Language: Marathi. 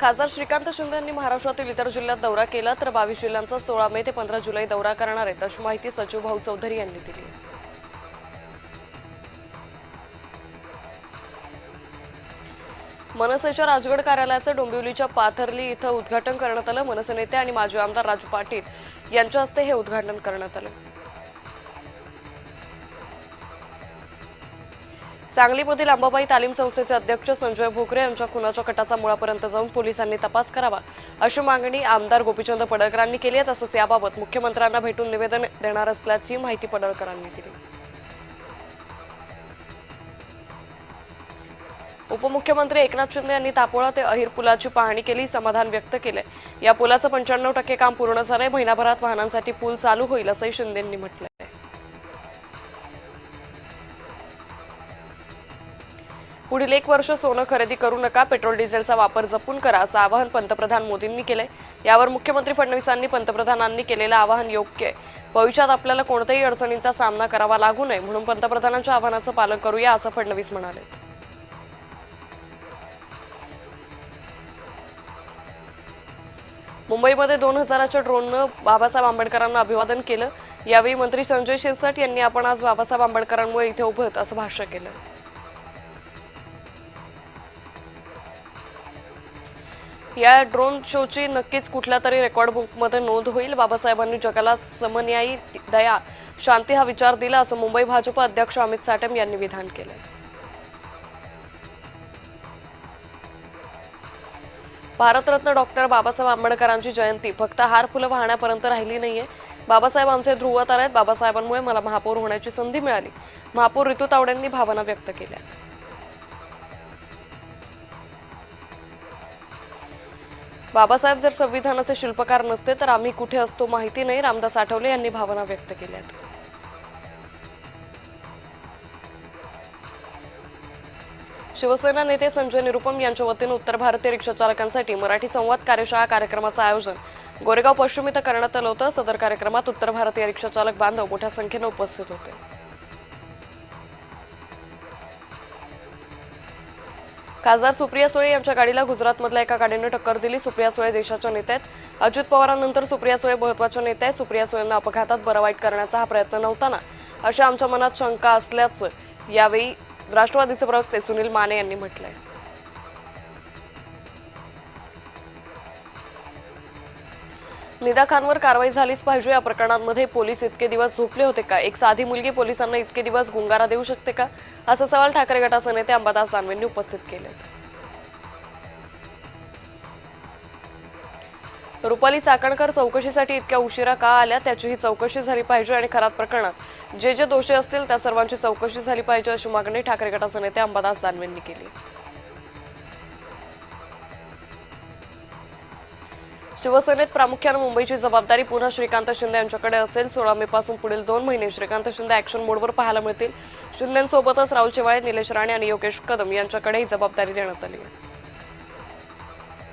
खासदार श्रीकांत शिंदे यांनी महाराष्ट्रातील इतर जिल्ह्यात दौरा केला तर 22 जिल्ह्यांचा 16 मे ते 15 जुलै दौरा करणार आहेत अशी माहिती सचिव भाऊ चौधरी यांनी दिली. मनसेच्या राजगड कार्यालयाचे डोंबिवलीच्या पाथर्ली इथं उद्घाटन करण्यात आलं. मनसे नेते आणि माजी आमदार राजू पाटील यांच्या हस्ते हे उद्घाटन करण्यात आलं. सांगलीमधील अंबाबाई तालीम संस्थेचे अध्यक्ष संजय भोकरे यांच्या खुनाच्या कटाचा मुळापर्यंत जाऊन पोलिसांनी तपास करावा अशी मागणी आमदार गोपीचंद पडळकरांनी केली आहे. तसंच याबाबत मुख्यमंत्र्यांना भेटून निवेदन देणार असल्याची माहिती पडळकरांनी दिली. उपमुख्यमंत्री एकनाथ शिंदे यांनी तापोळा ते अहिर पुलाची पाहणी केली, समाधान व्यक्त केले. या पुलाचं 95% काम पूर्ण झालंय. महिनाभरात वाहनांसाठी पूल चालू होईल असंही शिंदेंनी म्हटलंय. पुढील 1 वर्ष सोनं खरेदी करू नका, पेट्रोल डिझेलचा वापर जपून करा असं आवाहन पंतप्रधान मोदींनी केलंय. यावर मुख्यमंत्री फडणवीसांनी पंतप्रधानांनी केलेलं आवाहन योग्य आहे. भविष्यात आपल्याला कोणत्याही अडचणींचा सामना करावा लागू नये म्हणून पंतप्रधानांच्या आवाहनाचं पालन करूया असं फडणवीस म्हणाले. मुंबईमध्ये 2000च्या ड्रोननं बाबासाहेब आंबेडकरांना अभिवादन केलं. यावेळी मंत्री संजय शिरसाट यांनी आपण आज बाबासाहेब आंबेडकरांमुळे इथे उभे आहोत असं भाष्य केलं. या ड्रोन शोची नक्कीच कुठल्या तरी रेकॉर्ड बुकमध्ये नोंद होईल. बाबासाहेबांनी जगाला समन्यायी, दया, शांती हा विचार दिला असं मुंबई भाजप अध्यक्ष अमित साटम यांनी विधान केलंय. भारतरत्न डॉक्टर बाबासाहेब आंबेडकरांची जयंती फक्त हार फुलं वाहण्यापर्यंत राहिली नाहीये. बाबासाहेब आमचे ध्रुवतारे आहेत. बाबासाहेबांमुळे मला महापौर होण्याची संधी मिळाली. महापौर ऋतू तावडेंनी भावना व्यक्त केल्या. बाबासाहेब जर संविधानाचे शिल्पकार नसते तर आम्ही कुठे असतो माहिती नाही. रामदास आठवले यांनी भावना व्यक्त केल्या. शिवसेना नेते संजय निरुपम यांच्या वतीने उत्तर भारतीय रिक्षा चालकांसाठी मराठी संवाद कार्यशाळा कार्यक्रमाचं आयोजन गोरेगाव पश्चिम इथं करण्यात आलं होतं. सदर कार्यक्रमात उत्तर भारतीय रिक्षा चालक बांधव मोठ्या संख्येने उपस्थित होते. खासदार सुप्रिया सुळे यांच्या गाडीला गुजरातमधल्या एका गाडीने टक्कर दिली. सुप्रिया सुळे देशाच्या नेत्या आहेत. अजित पवारांनंतर सुप्रिया सुळे महत्त्वाच्या नेत्या आहेत. सुप्रिया सुळेंना अपघातात बरं वाईट करण्याचा हा प्रयत्न नव्हता ना, अशी आमच्या मनात शंका असल्याचं यावेळी राष्ट्रवादीचे प्रवक्ते सुनील माने यांनी म्हटलंय. निदा खानवर कारवाई झालीच पाहिजे. या प्रकरणांमध्ये पोलीस इतके दिवस झोपले होते का? एक साधी मुलगी पोलिसांना इतके दिवस गुंगारा देऊ शकते का? असा सवाल ठाकरे गटाचे नेते अंबादास दानवेंनी उपस्थित केले. रुपाली चाकणकर चौकशीसाठी इतक्या उशिरा का आल्या त्याची ही चौकशी झाली पाहिजे आणि खराब प्रकरणात जे जे दोषी असतील त्या सर्वांची चौकशी झाली पाहिजे अशी मागणी ठाकरे गटाचे नेते अंबादास दानवेंनी केली. शिवसेनेत प्रामुख्याने मुंबईची जबाबदारी पुन्हा श्रीकांत शिंदे यांच्याकडे असेल. 16 मे पासून पुढील 2 महिने श्रीकांत शिंदे ॲक्शन मोडवर पाहायला मिळतील. शिंदेंसोबतच राहुल शेवाळे, निलेश राणे आणि योगेश कदम यांच्याकडे ही जबाबदारी देण्यात आली आहे.